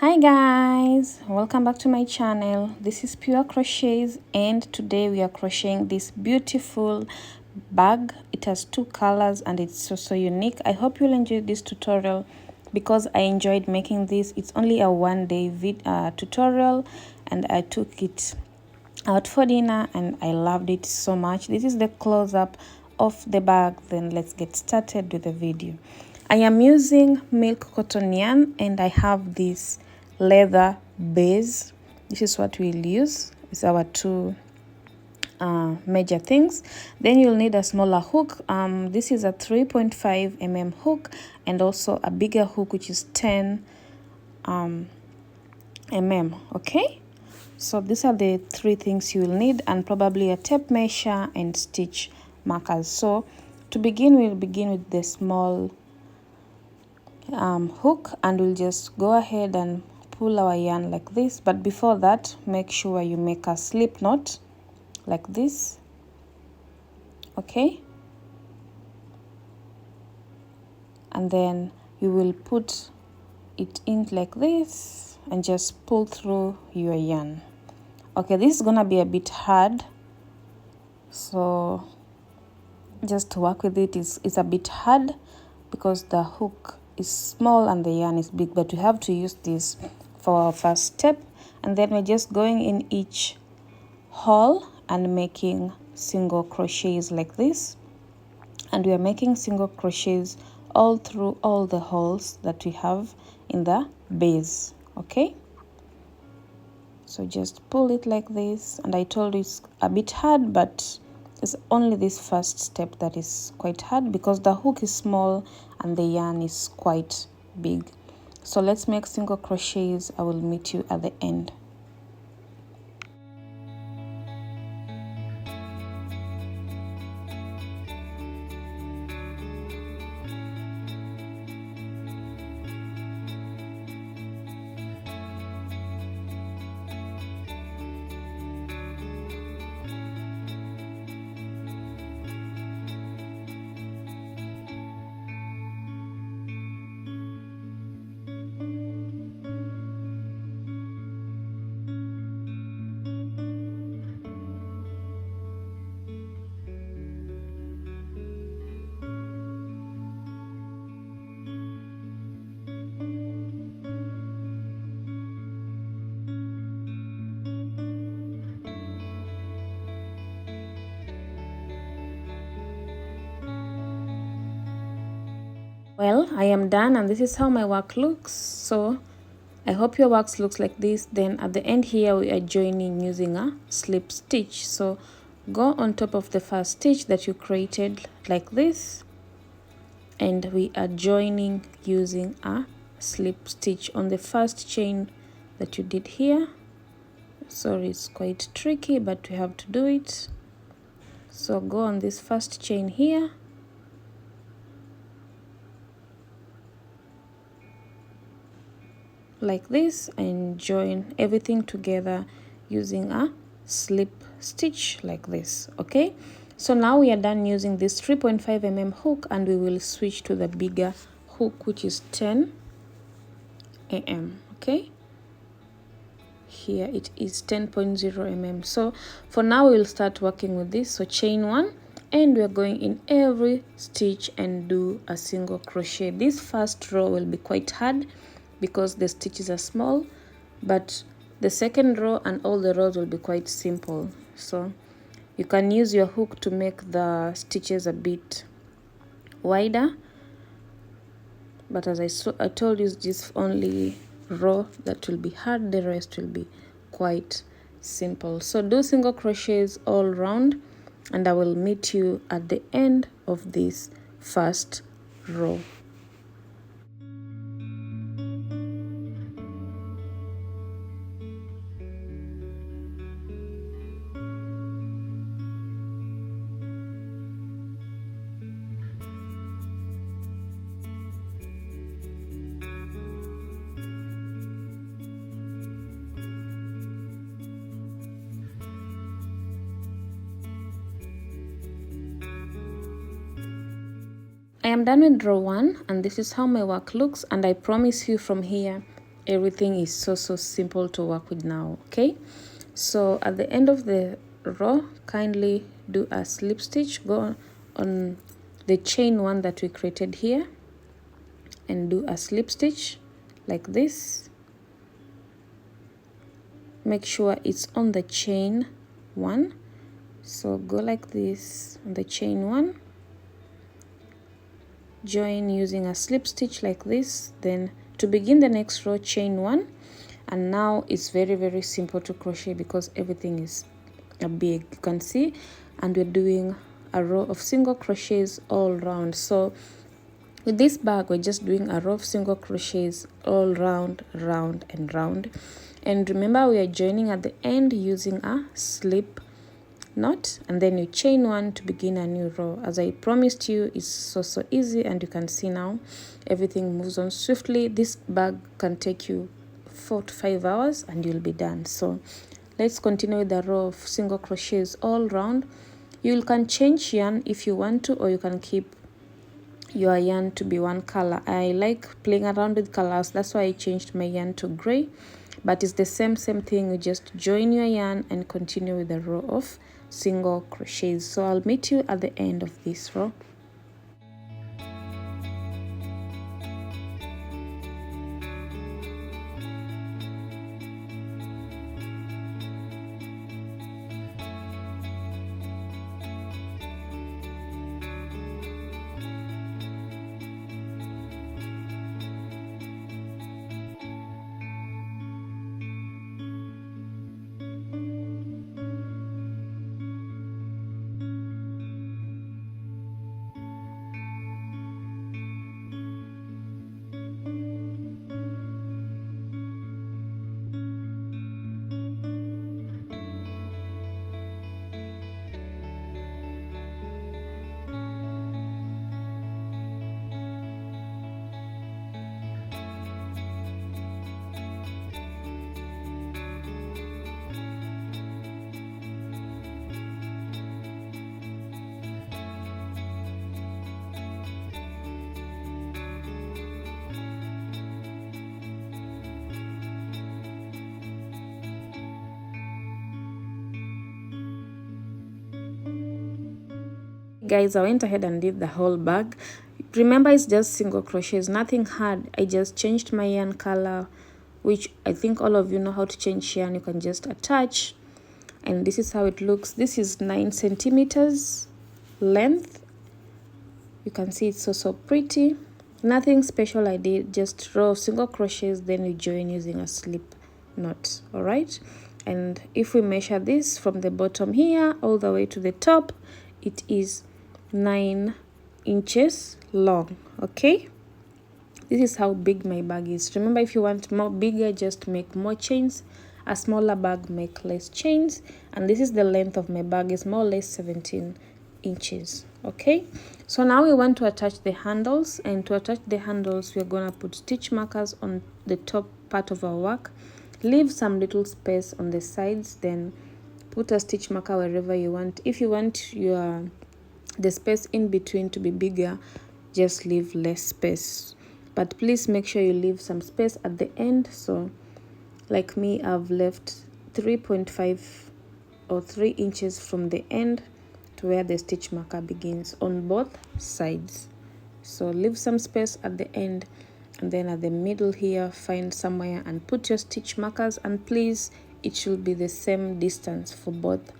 Hi guys, welcome back to my channel. This is Purecrochets and today we are crocheting this beautiful bag. It has two colors and it's so unique. I hope you'll enjoy this tutorial because I enjoyed making this. It's only a one-day tutorial and I took it out for dinner and I loved it so much. This is the close-up of the bag. Then let's get started with the video. I am using milk cotton yarn and I have this leather base. This is what we'll use. It's our two major things. Then you'll need a smaller hook. This is a 3.5 mm hook and also a bigger hook which is 10 mm. Okay, so these are the three things you will need, and probably a tape measure and stitch markers. So to begin, we'll begin with the small hook and we'll just go ahead and pull our yarn like this. But before that, make sure you make a slip knot like this. Okay, and then you will put it in like this and just pull through your yarn. Okay, this is gonna be a bit hard, so just work with it. It's a bit hard because the hook is small and the yarn is big, but we have to use this for our first step. And then we're just going in each hole and making single crochets like this, and we are making single crochets all through all the holes that we have in the base. Okay, so just pull it like this, and I told you it's a bit hard, but it's only this first step that is quite hard because the hook is small and the yarn is quite big. So let's make single crochets. I will meet you at the end. Well, I am done and this is how my work looks. So I hope your work looks like this. Then at the end here we are joining using a slip stitch. So go on top of the first stitch that you created like this, and we are joining using a slip stitch on the first chain that you did here. Sorry, it's quite tricky, but we have to do it. So go on this first chain here, like this, and join everything together using a slip stitch like this. Okay, so now we are done using this 3.5 mm hook, and we will switch to the bigger hook which is 10 mm. Okay, here it is 10.0 mm. So for now we'll start working with this. So chain one, and we're going in every stitch and do a single crochet. This first row will be quite hard because the stitches are small, but the second row and all the rows will be quite simple. So you can use your hook to make the stitches a bit wider, but as I told you, this only row that will be hard, the rest will be quite simple. So do single crochets all round, and I will meet you at the end of this first row. I am done with row 1 and this is how my work looks, and I promise you from here everything is so simple to work with now. Okay, so at the end of the row, kindly do a slip stitch, go on the chain one that we created here and do a slip stitch like this. Make sure it's on the chain one, so go like this on the chain one, join using a slip stitch like this. Then to begin the next row, chain one, and now it's very simple to crochet because everything is big, you can see, and we're doing a row of single crochets all round. So with this bag, we're just doing a row of single crochets all round and round. And remember, we are joining at the end using a slip knot, and then you chain one to begin a new row. As I promised you, it's so easy, and you can see now everything moves on swiftly. This bag can take you 4 to 5 hours and you'll be done. So let's continue with the row of single crochets all round. You can change yarn if you want to, or you can keep your yarn to be one color. I like playing around with colors, that's why I changed my yarn to gray, but it's the same thing. You just join your yarn and continue with the row of single crochets. So I'll meet you at the end of this row. Guys, I went ahead and did the whole bag. Remember, it's just single crochets, nothing hard. I just changed my yarn color, which I think all of you know how to change yarn. You can just attach, and this is how it looks. This is 9 centimeters length. You can see it's so pretty. Nothing special I did, just row of single crochets, then we join using a slip knot. All right, and if we measure this from the bottom here all the way to the top, it is 9 inches long. Okay, this is how big my bag is. Remember, if you want more bigger, just make more chains. A smaller bag, make less chains. And this is the length of my bag, is more or less 17 inches. Okay, so now we want to attach the handles, and to attach the handles, we're gonna put stitch markers on the top part of our work. Leave some little space on the sides, then put a stitch marker wherever you want. If you want the space in between to be bigger, just leave less space, but please make sure you leave some space at the end. So like me, I've left 3.5 or 3 inches from the end to where the stitch marker begins on both sides. So leave some space at the end, and then at the middle here, find somewhere and put your stitch markers, and please, it should be the same distance for both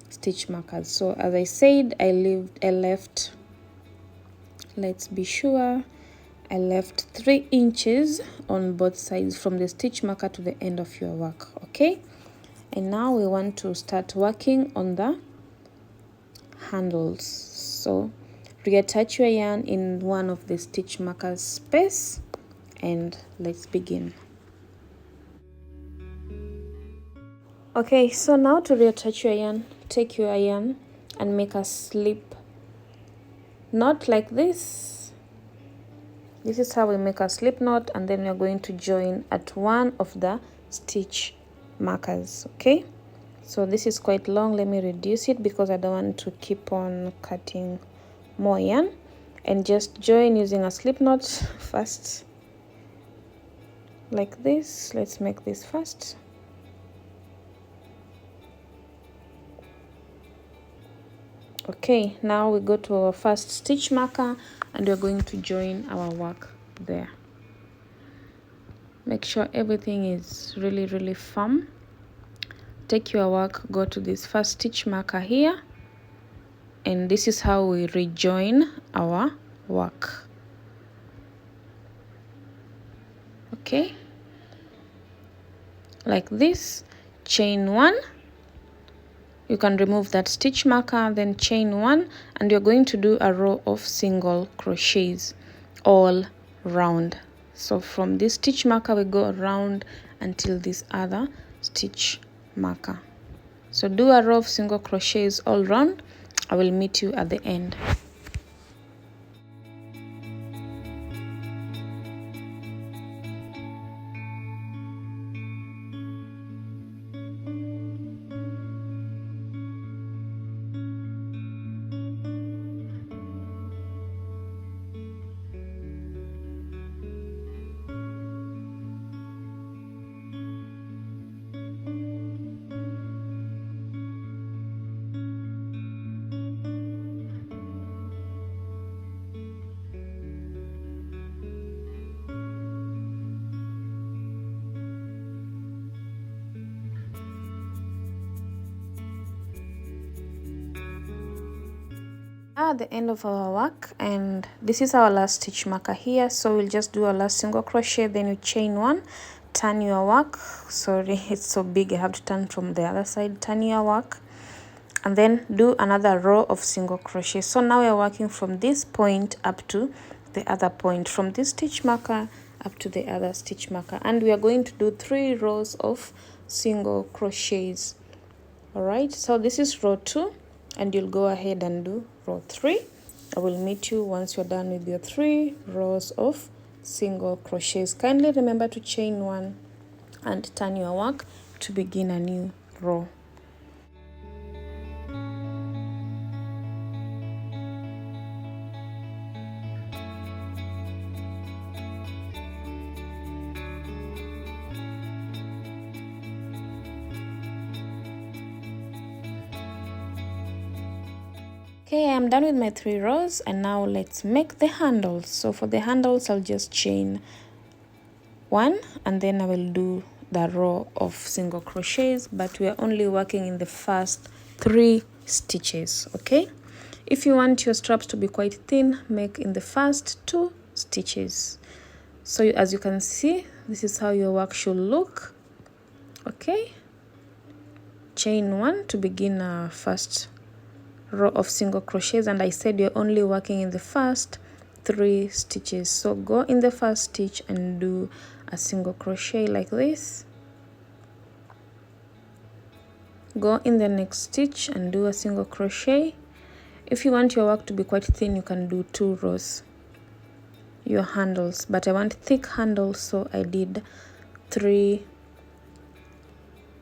stitch markers. So as I said, I left, let's be sure, I left 3 inches on both sides from the stitch marker to the end of your work. Okay, and now we want to start working on the handles. So reattach your yarn in one of the stitch markers space, and let's begin. Okay, so now to reattach your yarn, take your yarn and make a slip knot like this. This is how we make a slip knot, and then we are going to join at one of the stitch markers. Okay, so this is quite long. Let me reduce it because I don't want to keep on cutting more yarn, and just join using a slip knot first. like this. Let's make this first. Okay, now we go to our first stitch marker and we're going to join our work there. Make sure everything is really firm. Take your work, go to this first stitch marker here, and this is how we rejoin our work. Okay, like this. Chain 1. You can remove that stitch marker, then chain 1, and you're going to do a row of single crochets all round. So from this stitch marker we go around until this other stitch marker. So do a row of single crochets all round. I will meet you at the end. At the end of our work, and this is our last stitch marker here, so we'll just do our last single crochet, then you chain 1, turn your work. Sorry, it's so big, I have to turn from the other side. Turn your work and then do another row of single crochet. So now we're working from this point up to the other point, from this stitch marker up to the other stitch marker, and we are going to do 3 rows of single crochets. All right, so this is row 2, and you'll go ahead and do row 3. I will meet you once you're done with your 3 rows of single crochets. Kindly remember to chain 1 and turn your work to begin a new row. Okay, I'm done with my 3 rows, and now let's make the handles. So for the handles, I'll just chain 1 and then I will do the row of single crochets, but we are only working in the first 3 stitches. Okay, if you want your straps to be quite thin, make in the first 2 stitches. So as you can see, this is how your work should look. Okay, chain 1 to begin our first row of single crochets, and I said you're only working in the first 3 stitches. So go in the first stitch and do a single crochet like this. Go in the next stitch and do a single crochet. If you want your work to be quite thin, you can do 2 rows, your handles, but I want thick handles, so I did 3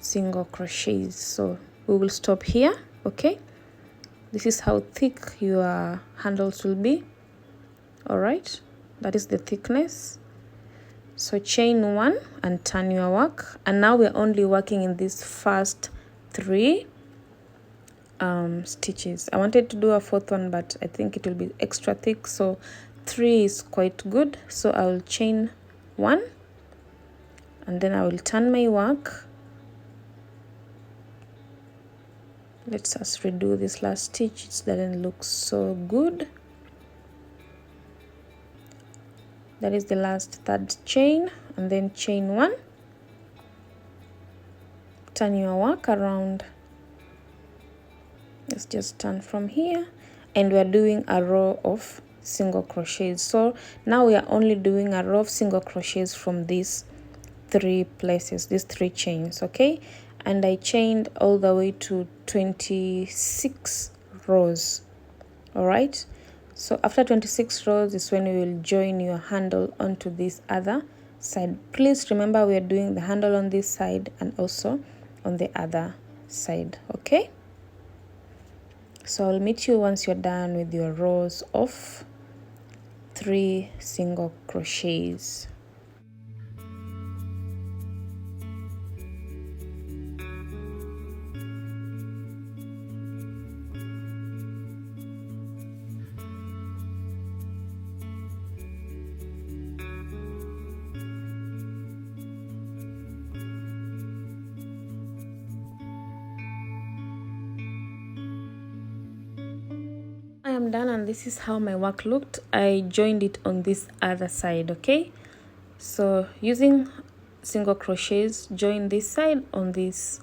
single crochets. So we will stop here. Okay, this is how thick your handles will be. All right, that is the thickness. So chain 1 and turn your work, and now we're only working in these first 3 stitches. I wanted to do a 4th one, but I think it will be extra thick, so 3 is quite good. So I will chain 1 and then I will turn my work. Let's just redo this last stitch. It doesn't look so good. That is the last 3rd chain, and then chain 1, turn your work around. Let's just turn from here, and we're doing a row of single crochets. So now we are only doing a row of single crochets from these 3 places, these 3 chains. Okay, and I chained all the way to 26 rows. All right, so after 26 rows is when we will join your handle onto this other side. Please remember we are doing the handle on this side and also on the other side. Okay, so I'll meet you once you're done with your rows of 3 single crochets. I'm done, and this is how my work looked. I joined it on this other side. Okay, so using single crochets, join this side on this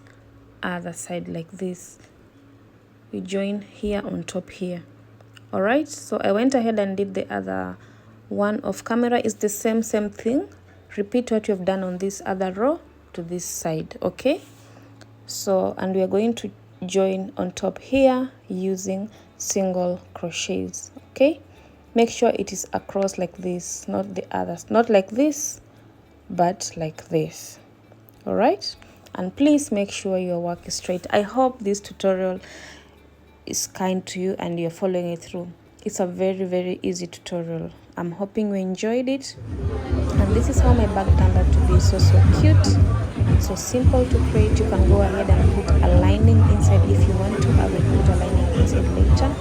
other side like this. We join here on top here. All right, so I went ahead and did the other one off camera. Is the same thing. Repeat what you've done on this other row to this side. Okay, so and we are going to join on top here using single crochets. Okay, make sure it is across like this, not the others, not like this, but like this. All right, and please make sure your work is straight. I hope this tutorial is kind to you and you're following it through. It's a very easy tutorial. I'm hoping you enjoyed it. And this is how my bag turned out to be. So cute, so simple to create. You can go ahead and put a lining inside if you want to. I will put a lining inside later,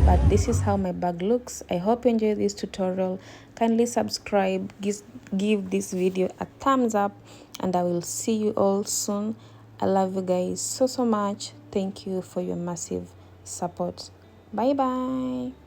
but this is how my bag looks. I hope you enjoyed this tutorial. Kindly subscribe, give this video a thumbs up, and I will see you all soon. I love you guys so much. Thank you for your massive support. Bye bye.